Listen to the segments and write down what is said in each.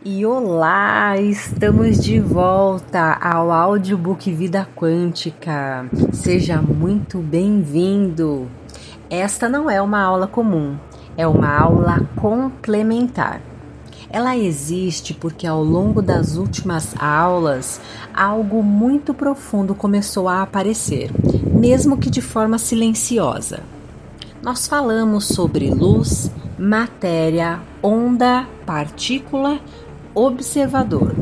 E olá, estamos de volta ao audiobook Vida Quântica. Seja muito bem-vindo. Esta não é uma aula comum, é uma aula complementar. Ela existe porque ao longo das últimas aulas, algo muito profundo começou a aparecer, mesmo que de forma silenciosa. Nós falamos sobre luz, matéria, onda, partícula, observador.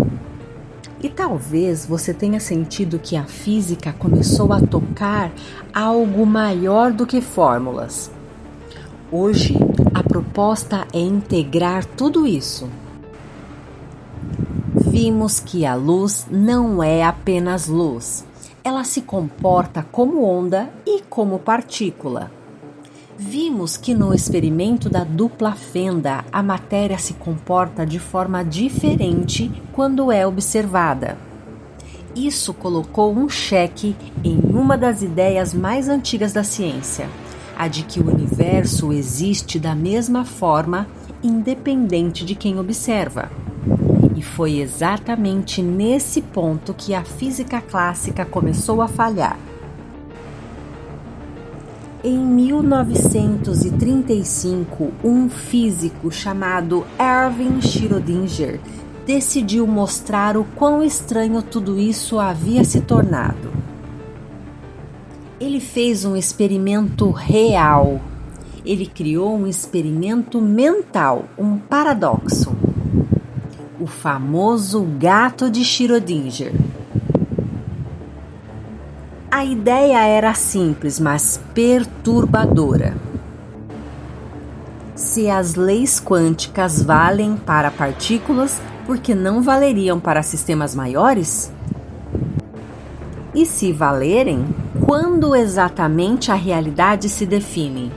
E talvez você tenha sentido que a física começou a tocar algo maior do que fórmulas. Hoje, a proposta é integrar tudo isso. Vimos que a luz não é apenas luz. Ela se comporta como onda e como partícula. Vimos que no experimento da dupla fenda, a matéria se comporta de forma diferente quando é observada. Isso colocou um cheque em uma das ideias mais antigas da ciência, a de que o universo existe da mesma forma, independente de quem observa. E foi exatamente nesse ponto que a física clássica começou a falhar. Em 1935, um físico chamado Erwin Schrödinger decidiu mostrar o quão estranho tudo isso havia se tornado. Ele fez um experimento real. Ele criou um experimento mental, um paradoxo. O famoso gato de Schrödinger. A ideia era simples, mas perturbadora. Se as leis quânticas valem para partículas, por que não valeriam para sistemas maiores? E se valerem, quando exatamente a realidade se define?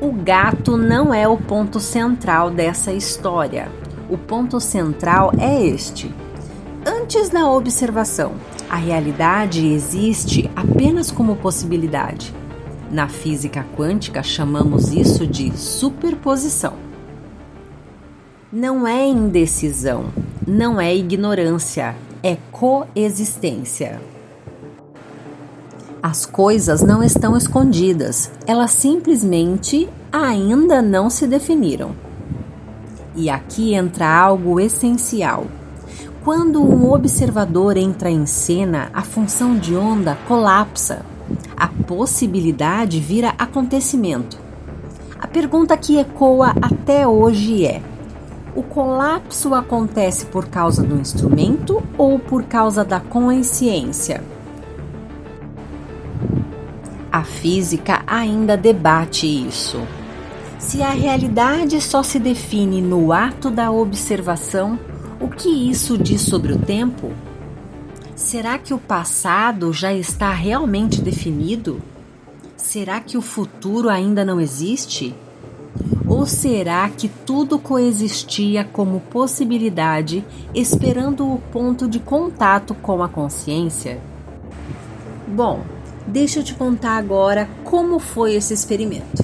O gato não é o ponto central dessa história. O ponto central é este. Antes da observação, a realidade existe apenas como possibilidade. Na física quântica, chamamos isso de superposição. Não é indecisão, não é ignorância, é coexistência. As coisas não estão escondidas, elas simplesmente ainda não se definiram. E aqui entra algo essencial. Quando um observador entra em cena, a função de onda colapsa. A possibilidade vira acontecimento. A pergunta que ecoa até hoje é: o colapso acontece por causa do instrumento ou por causa da consciência? A física ainda debate isso. Se a realidade só se define no ato da observação, o que isso diz sobre o tempo? Será que o passado já está realmente definido? Será que o futuro ainda não existe? Ou será que tudo coexistia como possibilidade, esperando o ponto de contato com a consciência? Bom, deixa eu te contar agora como foi esse experimento.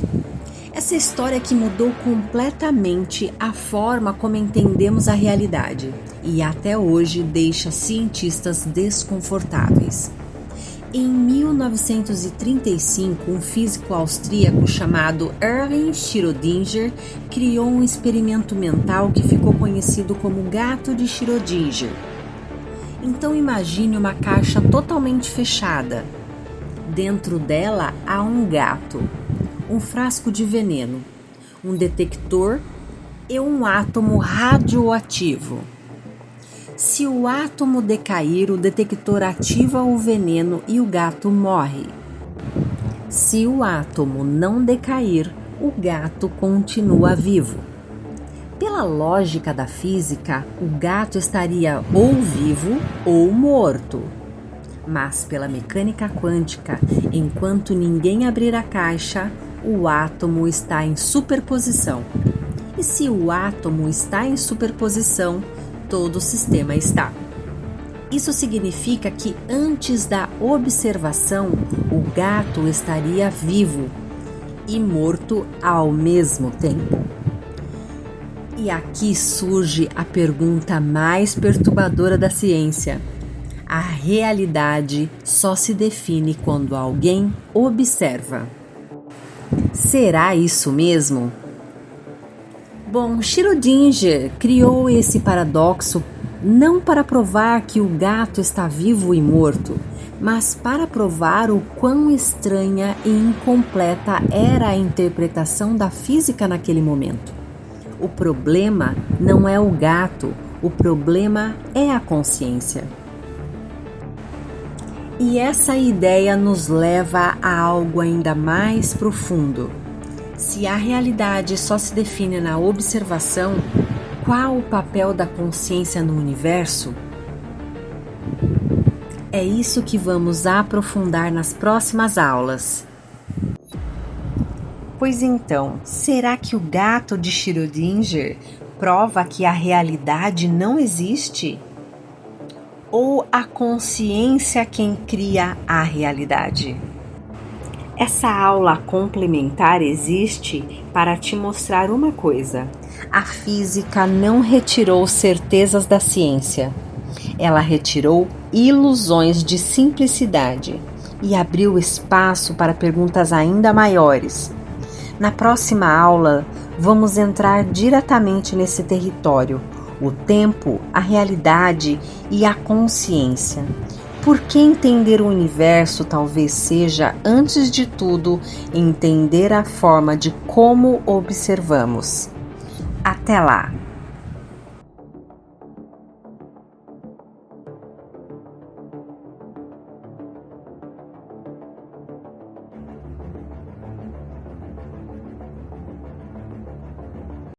Essa história que mudou completamente a forma como entendemos a realidade e até hoje deixa cientistas desconfortáveis. Em 1935, um físico austríaco chamado Erwin Schrödinger criou um experimento mental que ficou conhecido como gato de Schrödinger. Então imagine uma caixa totalmente fechada. Dentro dela há um gato, um frasco de veneno, um detector e um átomo radioativo. Se o átomo decair, o detector ativa o veneno e o gato morre. Se o átomo não decair, o gato continua vivo. Pela lógica da física, o gato estaria ou vivo ou morto. Mas pela mecânica quântica, enquanto ninguém abrir a caixa, o átomo está em superposição. E se o átomo está em superposição, todo o sistema está. Isso significa que antes da observação, o gato estaria vivo e morto ao mesmo tempo. E aqui surge a pergunta mais perturbadora da ciência. A realidade só se define quando alguém observa. Será isso mesmo? Bom, Schrödinger criou esse paradoxo não para provar que o gato está vivo e morto, mas para provar o quão estranha e incompleta era a interpretação da física naquele momento. O problema não é o gato, o problema é a consciência. E essa ideia nos leva a algo ainda mais profundo. Se a realidade só se define na observação, qual o papel da consciência no universo? É isso que vamos aprofundar nas próximas aulas. Pois então, será que o gato de Schrödinger prova que a realidade não existe? Ou a consciência quem cria a realidade? Essa aula complementar existe para te mostrar uma coisa: a física não retirou certezas da ciência, ela retirou ilusões de simplicidade e abriu espaço para perguntas ainda maiores. Na próxima aula, vamos entrar diretamente nesse território: o tempo, a realidade e a consciência. Porque entender o universo talvez seja, antes de tudo, entender a forma de como observamos. Até lá!